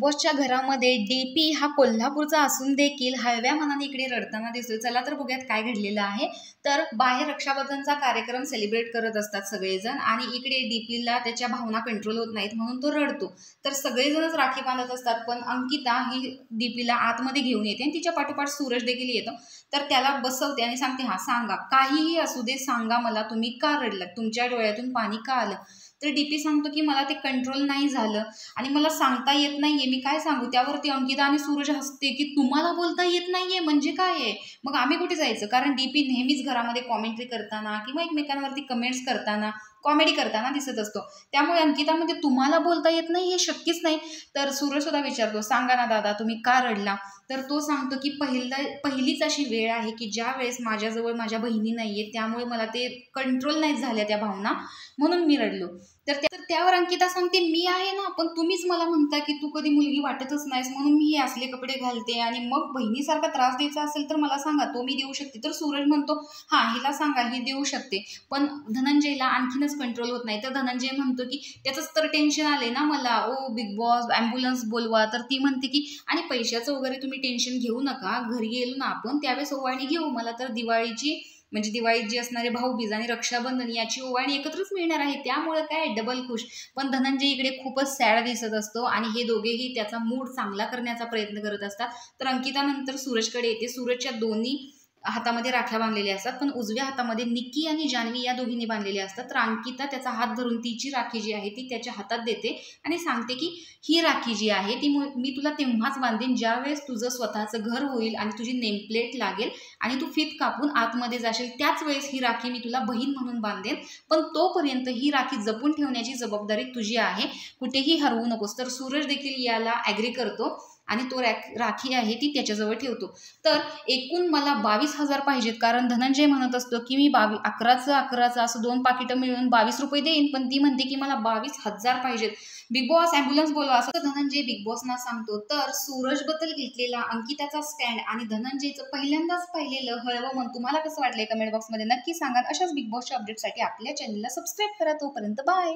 बॉसच्या घरामध्ये डीपी हा कोल्हापूरचा असून देखील हळव्या मनाने इकडे रडताना दिसतोय। चला तर बघूयात काय घडलेलं आहे। तर बाहेर रक्षाबंधनचा कार्यक्रम सेलिब्रेट करत असतात सगळेजण आणि इकडे डीपीला त्याच्या भावना कंट्रोल होत नाहीत म्हणून तो रडतो। तर सगळेजणच राखी बांधत असतात, पण अंकिता ही डीपीला आतमध्ये घेऊन येते आणि तिच्या पाठोपाठ सूरज देखील येतो। तर त्याला बसवते आणि सांगते, हा सांगा, काहीही असू दे, सांगा मला तुम्ही का रडलात, तुमच्या डोळ्यातून पाणी का आलं। तर डीपी सांगतो की मला ते कंट्रोल नाही झालं आणि मला सांगता येत नाहीये, मी काय सांगू। त्यावरती अंकिता आणि सूरज हसते की तुम्हाला बोलता येत नाहीये म्हणजे काय आहे, मग आम्ही कुठे जायचं। कारण डीपी नेहमीच घरामध्ये कॉमेंट्री करताना किंवा एकमेकांवरती कमेंट्स करताना, कॉमेडी करताना दिसत असतो। त्यामुळे अंकिता म्हणजे तुम्हाला बोलता येत नाही हे शक्यच नाही। तर सूरज सुद्धा विचारतो, सांगा ना दादा तुम्ही का रडला। तर तो सांगतो की पहिलीच अशी वेळ आहे की ज्या वेळेस माझ्याजवळ माझ्या बहिणी नाहीये, त्यामुळे मला ते कंट्रोल नाही झाल्या त्या भावना, म्हणून मी रडलो। तर त्यावर अंकिता सांगते, मी आहे ना, पण तुम्हीच मला म्हणता की तू कधी मुलगी वाटतच नाहीस, म्हणून मी हे असले कपडे घालते आणि मग बहिणीसारखा त्रास द्यायचा असेल तर मला सांगा, तो मी देऊ शकते। तर सूरज म्हणतो, हा हिला सांगा, ही देऊ शकते। पण धनंजयला आणखीनच कंट्रोल होत नाही। तर धनंजय म्हणतो की त्याचंच तर टेन्शन आले ना मला, ओ बिग बॉस ॲम्ब्युलन्स बोलवा। तर ती म्हणते की आणि पैशाचं वगैरे तुम्ही टेन्शन घेऊ नका, घरी गेलो ना आपण त्यावेळेस ओवाळणी घेऊ, मला तर दिवाळीची म्हणजे दिवाळीत जी असणारे भाऊबीज आणि रक्षाबंधन याची ओवाळणी एकत्रच मिळणार आहे, त्यामुळे काय डबल खुश। पण धनंजय इकडे खूपच सॅड दिसत असतो आणि हे दोघेही त्याचा मूड चांगला करण्याचा प्रयत्न करत असतात। तर अंकिता नंतर सूरजकडे येते। सूरजच्या दोन्ही हातामध्ये राख्या बांधलेल्या असतात, पण उजव्या हातामध्ये निक्की आणि जान्हवी या दोघींनी बांधलेल्या असतात। तर अंकिता त्याचा हात धरून तिची राखी जी आहे ती त्याच्या हातात देते आणि सांगते की ही राखी जी आहे ती मी तुला तेव्हाच बांधेन ज्यावेळेस तुझं स्वतःचं घर होईल आणि तुझी नेमप्लेट लागेल आणि तू फीत कापून आतमध्ये जाशील, त्याच वेळेस ही राखी मी तुला बहीण म्हणून बांधेन। पण तोपर्यंत ही राखी जपून ठेवण्याची जबाबदारी तुझी आहे, कुठेही हरवू नकोस। तर सूरज देखील याला ॲग्री करतो आणि तो राखी आहे ती त्याच्याजवळ ठेवतो। तर एकूण मला 22,000 पाहिजेत, कारण धनंजय म्हणत असतो की मी 11चं असं 2 पाकिटं मिळून 22 रुपये देईन, पण ती म्हणते की मला 22,000 पाहिजेत, बिग बॉस ॲम्ब्युलन्स बोलवा, असं धनंजय बिग बॉसना सांगतो। तर सूरजबद्दल घेतलेला अंकिताचा स्टँड आणि धनंजयचं पहिल्यांदाच पाहिलेलं हळवं मन तुम्हाला कसं वाटलंय कमेंट बॉक्समध्ये नक्की सांगा। अशाच बिग बॉसच्या अपडेटसाठी आपल्या चॅनलला सबस्क्राईब करा। तोपर्यंत बाय।